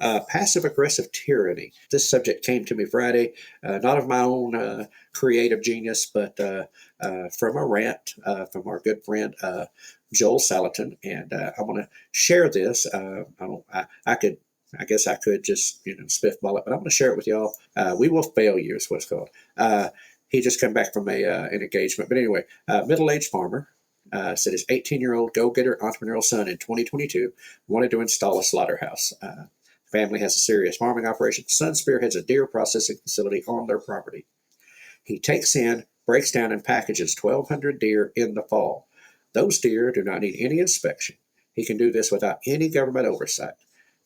Passive-aggressive tyranny. This subject came to me Friday, not of my own creative genius, but from a rant from our good friend Joel Salatin, and I want to share this. I guess I could just spitball it, but I'm going to share it with y'all. We will fail you is what it's called. He just come back from an engagement, but anyway, middle-aged farmer. Said his 18-year-old go-getter entrepreneurial son in 2022 wanted to install a slaughterhouse. Family has a serious farming operation. Son spearheads a deer processing facility on their property. He takes in, breaks down, and packages 1,200 deer in the fall. Those deer do not need any inspection. He can do this without any government oversight.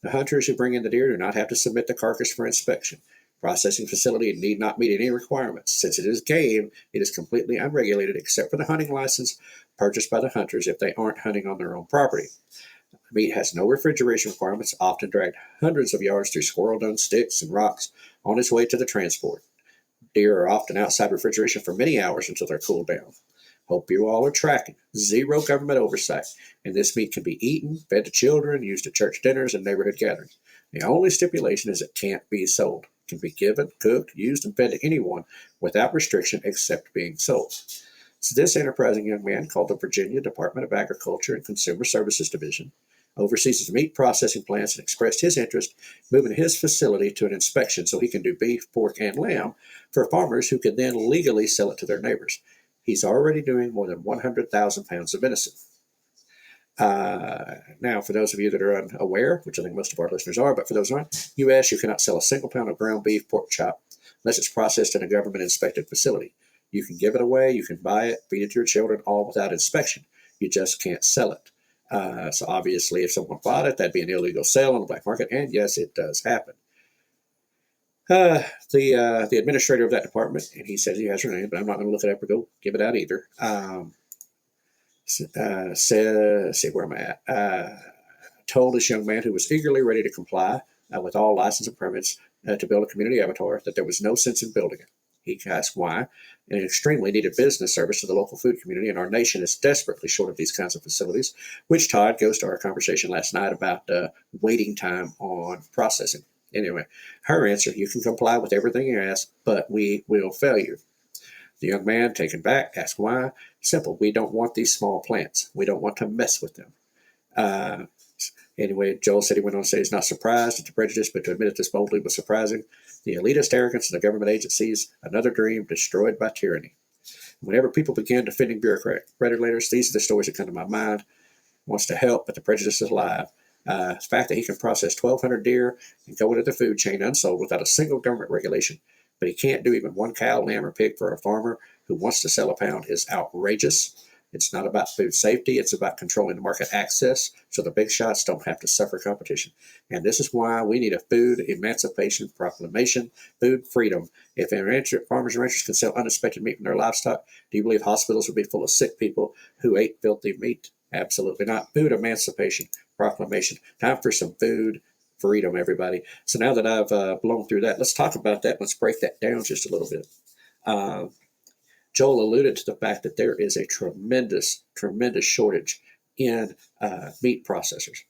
The hunters who bring in the deer do not have to submit the carcass for inspection. Processing facility need not meet any requirements. Since it is game, it is completely unregulated except for the hunting license purchased by the hunters if they aren't hunting on their own property. Meat has no refrigeration requirements, often dragged hundreds of yards through squirrel-dung sticks and rocks on its way to the transport. Deer are often outside refrigeration for many hours until they're cooled down. Hope you all are tracking. Zero government oversight, and this meat can be eaten, fed to children, used at church dinners and neighborhood gatherings. The only stipulation is it can't be sold. It can be given, cooked, used, and fed to anyone without restriction except being sold. So this enterprising young man called the Virginia Department of Agriculture and Consumer Services Division oversees his meat processing plants and expressed his interest moving his facility to an inspection so he can do beef, pork, and lamb for farmers who can then legally sell it to their neighbors. He's already doing more than 100,000 pounds of venison. Now, for those of you that are unaware, which I think most of our listeners are, but for those who aren't, U.S., you cannot sell a single pound of ground beef, pork chop, unless it's processed in a government-inspected facility. You can give it away, you can buy it, feed it to your children, all without inspection. You just can't sell it. So obviously, if someone bought it, that'd be an illegal sale on the black market, and yes, it does happen. The administrator of that department, and he says he has her name, but I'm not going to look it up or go give it out either. Says, see where am I at? Told this young man who was eagerly ready to comply with all license and permits to build a community avatar that there was no sense in building it. He asked why. An extremely needed business service to the local food community, and our nation is desperately short of these kinds of facilities, which, Todd, goes to our conversation last night about waiting time on processing. Anyway, her answer, you can comply with everything you ask, but we will fail you. The young man, taken back, asked why. Simple, we don't want these small plants. We don't want to mess with them. Anyway, Joel said he went on to say he's not surprised at the prejudice, but to admit it this boldly was surprising. The elitist arrogance of the government agencies, another dream destroyed by tyranny. Whenever people begin defending bureaucratic regulators, these are the stories that come to my mind. Wants to help, but the prejudice is alive. The fact that he can process 1,200 deer and go into the food chain unsold without a single government regulation, but he can't do even one cow, lamb, or pig for a farmer who wants to sell a pound is outrageous. It's not about food safety. It's about controlling the market access so the big shots don't have to suffer competition. And this is why we need a food emancipation proclamation, food freedom. If farmers and ranchers can sell uninspected meat from their livestock, do you believe hospitals would be full of sick people who ate filthy meat? Absolutely not. Food emancipation proclamation. Time for some food freedom, everybody. So now that I've blown through that, let's talk about that. Let's break that down just a little bit. Joel alluded to the fact that there is a tremendous shortage in meat processors.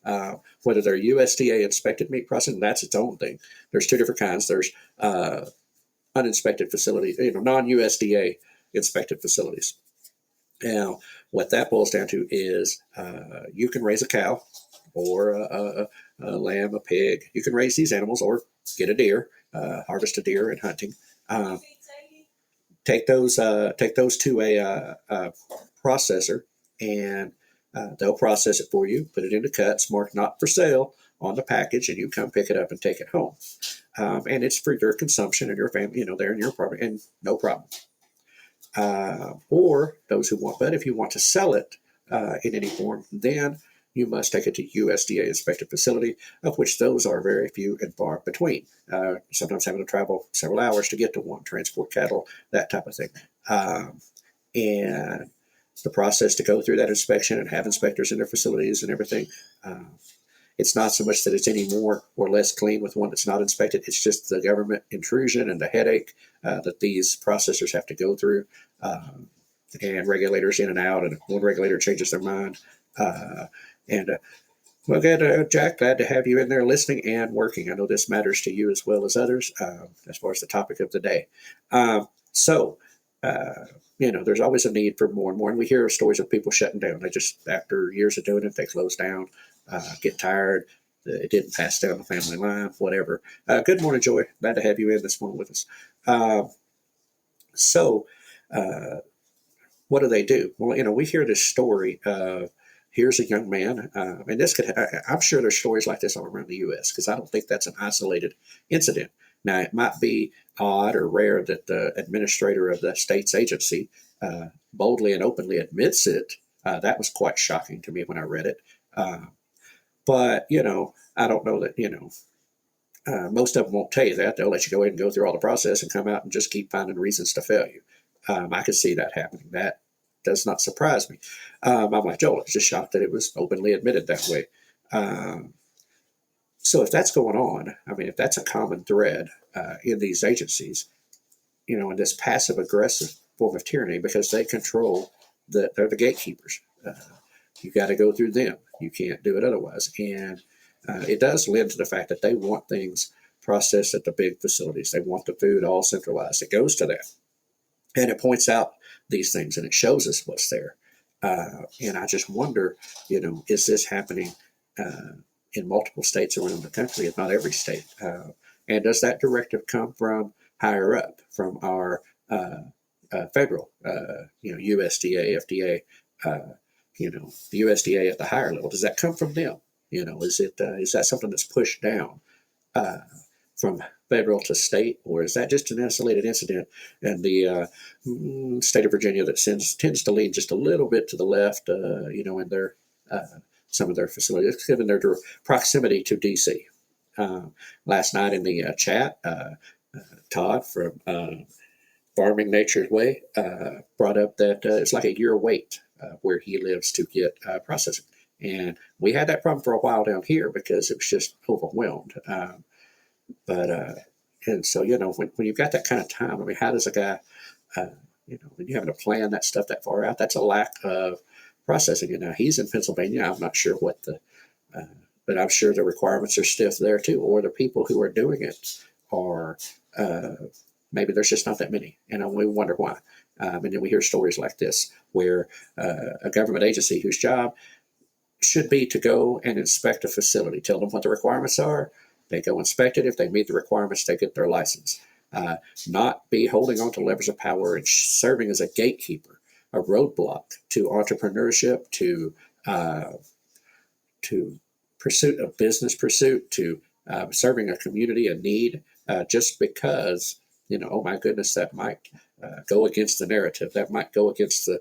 Whether they're USDA inspected meat processing, that's its own thing. There's two different kinds. There's uninspected facilities, non-USDA inspected facilities. Now, what that boils down to is you can raise a cow or a lamb, a pig. You can raise these animals or get a deer, harvest a deer and hunting. Take those to a processor, and they'll process it for you, put it into cuts, marked not for sale on the package, and you come pick it up and take it home. And it's for your consumption and your family, there in your property, and no problem. Or those who want, but if you want to sell it in any form, then you must take it to USDA inspected facility, of which those are very few and far between. Sometimes having to travel several hours to get to one, transport cattle, that type of thing. And the process to go through that inspection and have inspectors in their facilities and everything, it's not so much that it's any more or less clean with one that's not inspected. It's just the government intrusion and the headache that these processors have to go through, and regulators in and out. And if one regulator changes their mind, and Well, good, Jack. Glad to have you in there listening and working. I know this matters to you as well as others, as far as the topic of the day. So, uh, there's always a need for more and more. And we hear stories of people shutting down. They just, after years of doing it, they close down, get tired. It didn't pass down the family line, whatever. Good morning, Joy. Glad to have you in this morning with us. Uh, so, uh, what do they do? Well, we hear this story of here's a young man, and I'm sure there's stories like this all around the U.S. because I don't think that's an isolated incident. Now, it might be odd or rare that the administrator of the state's agency boldly and openly admits it. That was quite shocking to me when I read it. But, I don't know that, most of them won't tell you that. They'll let you go ahead and go through all the process and come out and just keep finding reasons to fail you. I could see that happening. That does not surprise me. I'm like Joel. I was just shocked that it was openly admitted that way. So if that's going on, I mean, if that's a common thread in these agencies, in this passive aggressive form of tyranny, because they control they're the gatekeepers. You got to go through them. You can't do it otherwise. And it does lend to the fact that they want things processed at the big facilities. They want the food all centralized. It goes to that. And it points out these things and it shows us what's there. And I just wonder, is this happening in multiple states around the country, if not every state? And does that directive come from higher up, from our federal, USDA, FDA, the USDA at the higher level? Does that come from them? Is that something that's pushed down from federal to state, or is that just an isolated incident in the state of Virginia that tends to lean just a little bit to the left, in their some of their facilities, given their proximity to DC? Last night in the chat, Todd from Farming Nature's Way brought up that it's like a year wait where he lives to get processing. And we had that problem for a while down here because it was just overwhelmed. And so, when you've got that kind of time, I mean, how does a guy, when you're having to plan that stuff that far out, that's a lack of processing. And now he's in Pennsylvania. I'm not sure but I'm sure the requirements are stiff there too, or the people who are doing it are, maybe there's just not that many. And we wonder why. And then we hear stories like this where a government agency whose job should be to go and inspect a facility, tell them what the requirements are. They go inspect it. If they meet the requirements, they get their license. Not be holding on to levers of power and serving as a gatekeeper, a roadblock to entrepreneurship, to pursuit of business pursuit, to serving a community in need, just because, oh my goodness, that might go against the narrative. That might go against the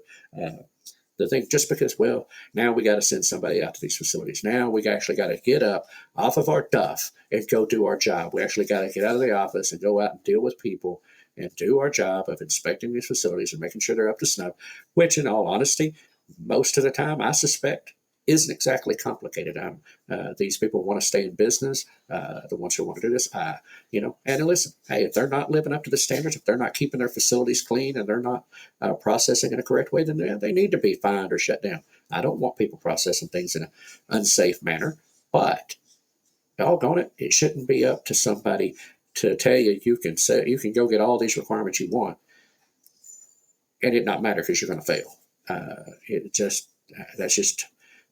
thing, just because, well, now we got to send somebody out to these facilities. Now we actually got to get up off of our duff and go do our job. We actually got to get out of the office and go out and deal with people and do our job of inspecting these facilities and making sure they're up to snuff, which in all honesty, most of the time, I suspect, isn't exactly complicated. These people want to stay in business, the ones who want to do this, and listen, hey, if they're not living up to the standards, if they're not keeping their facilities clean and they're not processing in a correct way, then they need to be fined or shut down. I don't want people processing things in an unsafe manner, but doggone it, it shouldn't be up to somebody to tell you you can go get all these requirements you want and it not matter because you're going to fail.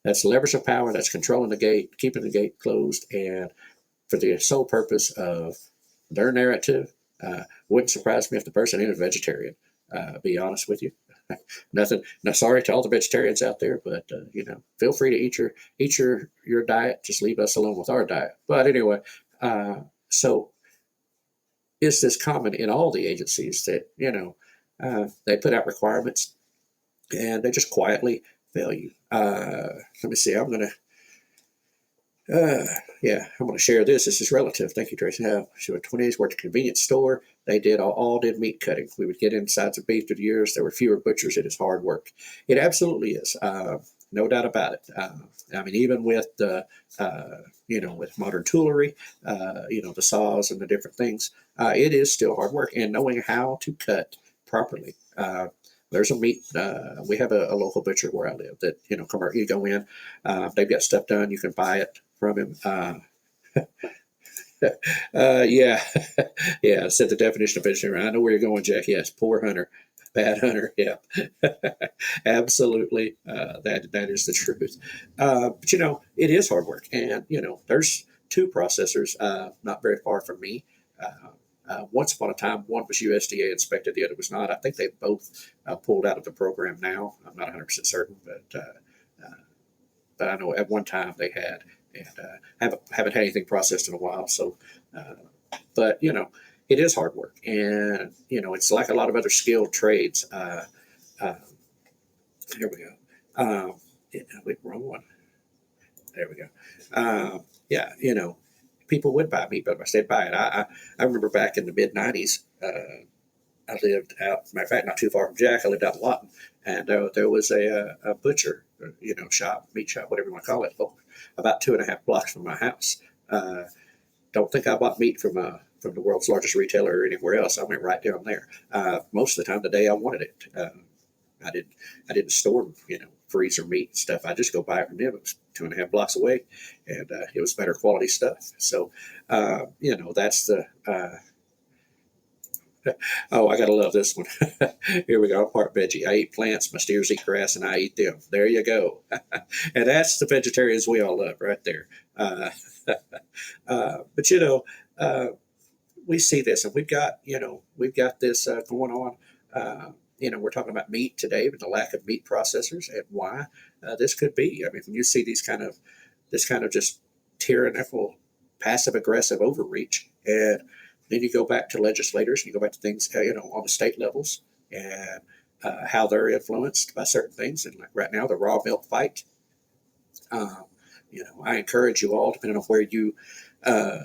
That's levers of power. That's controlling the gate, keeping the gate closed, and for the sole purpose of their narrative. Wouldn't surprise me if the person ain't a vegetarian. Be honest with you. Nothing. No, sorry to all the vegetarians out there, but feel free to eat your diet. Just leave us alone with our diet. But anyway, so is this common in all the agencies that they put out requirements and they just quietly fail you? Let me see. I'm gonna share this. This is relative. Thank you, Tracy. So at 20 days worked at a convenience store. They all did meat cutting. We would get insides of beef through the years. There were fewer butchers. It is hard work. It absolutely is. No doubt about it. I mean, even with with modern toolery, the saws and the different things, it is still hard work. And knowing how to cut properly. There's a meat. We have a local butcher where I live that you go in. They've got stuff done. You can buy it from him. Yeah, yeah. Said the definition of vegetarian. I know where you're going, Jack. Yes, poor hunter, bad hunter. Yeah, absolutely. That is the truth. But it is hard work, and there's two processors not very far from me. Once upon a time, one was USDA inspected, the other was not. I think they both pulled out of the program now. I'm not 100% certain, but I know at one time they had, and haven't had anything processed in a while. So, uh, but it is hard work, and it's like a lot of other skilled trades. Uh, Here we go. Wait, wrong one. There we go. Yeah, people would buy meat, but if they'd buy it. I remember back in the mid '90s. I lived out, matter of fact, not too far from Jack. I lived out in Lawton, and there was a butcher, shop, meat shop, whatever you want to call it, about 2.5 blocks from my house. Don't think I bought meat from the world's largest retailer or anywhere else. I went right down there. Most of the time, the day I wanted it. I didn't I didn't store freezer meat and stuff. I just go buy it from them. It was 2.5 blocks away, and it was better quality stuff. So that's the oh, I gotta love this one. Here we go. I'm part veggie. I eat plants. My steers eat grass, and I eat them. There you go. And that's the vegetarians we all love, right there. But we see this, and we've got this going on. We're talking about meat today, but the lack of meat processors and why this could be. I mean, when you see this kind of just tyrannical, passive aggressive overreach, and then you go back to legislators, and you go back to things, on the state levels, and how they're influenced by certain things. And like right now, the raw milk fight. Um, I encourage you all, depending on where uh,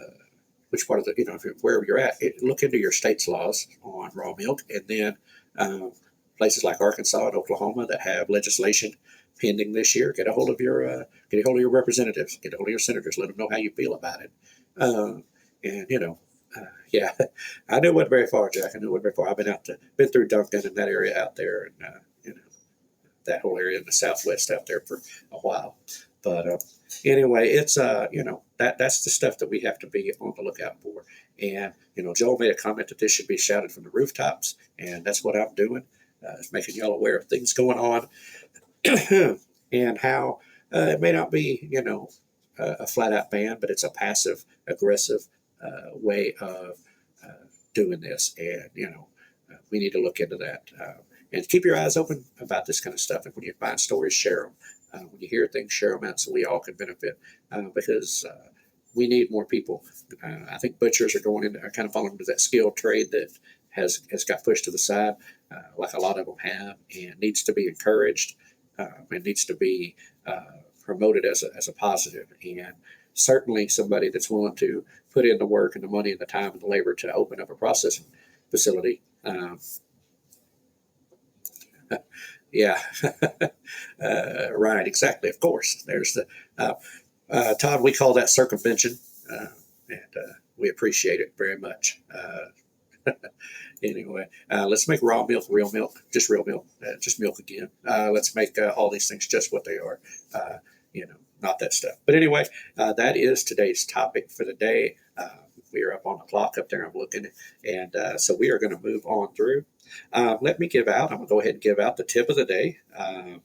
which part of the, wherever you're at, look into your state's laws on raw milk, and then um, places like Arkansas and Oklahoma that have legislation pending this year. Get a hold of your representatives, get a hold of your senators, let them know how you feel about it. And yeah, I knew it wasn't very far, Jack. I knew it wasn't very far. Been through Duncan and that area out there, and that whole area in the southwest out there for a while. But anyway, it's that's the stuff that we have to be on the lookout for. And Joel made a comment that this should be shouted from the rooftops, and that's what I'm doing. Is making y'all aware of things going on, and how it may not be a flat out ban, but it's a passive aggressive way of doing this, and we need to look into that. And keep your eyes open about this kind of stuff. And when you find stories, share them. When you hear things, share them out so we all can benefit. Because we need more people. I think butchers are kind of falling into that skilled trade that has got pushed to the side, like a lot of them have, and needs to be encouraged. And needs to be promoted as a positive. And certainly somebody that's willing to put in the work and the money and the time and the labor to open up a processing facility. Yeah, right, exactly. Of course, there's the Todd. We call that circumvention, and we appreciate it very much. Anyway, let's make raw milk real milk, just milk again. Let's make all these things just what they are. Not that stuff. But anyway, that is today's topic for the day. We are up on the clock up there. I'm looking, and so we are going to move on through. Let me give out. I'm going to go ahead and give out the tip of the day. I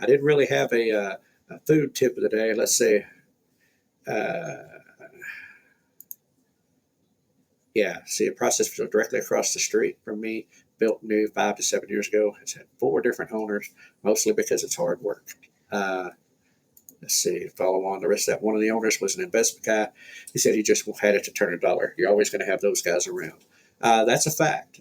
didn't really have a food tip of the day. Let's say, yeah, see, a process directly across the street from me, built new 5 to 7 years ago. It's had 4 different owners, mostly because it's hard work. Uh, let's see, follow on the rest of that. One of the owners was an investment guy. He said he just had it to turn a dollar. You're always going to have those guys around. That's a fact.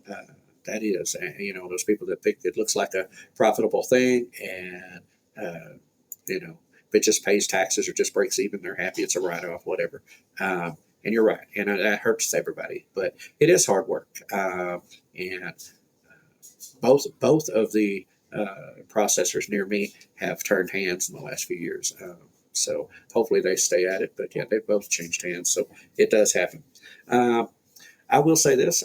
That is, and, those people that think it looks like a profitable thing, and if it just pays taxes or just breaks even, they're happy. It's a write-off, whatever. And you're right, and that hurts everybody. But it is hard work, and both of the processors near me have turned hands in the last few years. So hopefully they stay at it. But yeah, they've both changed hands, so it does happen. I will say this: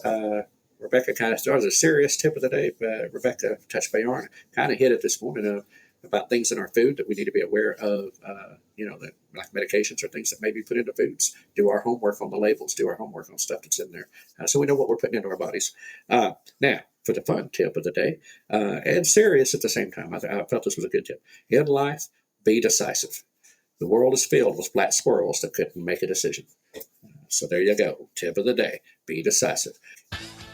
Rebecca kind of started a serious tip of the day. Rebecca touched base on, kind of hit it this morning about things in our food that we need to be aware of. That like medications or things that may be put into foods. Do our homework on the labels. Do our homework on stuff that's in there, so we know what we're putting into our bodies. Now, for the fun tip of the day, and serious at the same time, I felt this was a good tip. In life, be decisive. The world is filled with black squirrels that couldn't make a decision. So there you go. Tip of the day. Be decisive.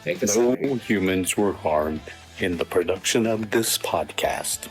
Take a No sip. humans were harmed in the production of this podcast.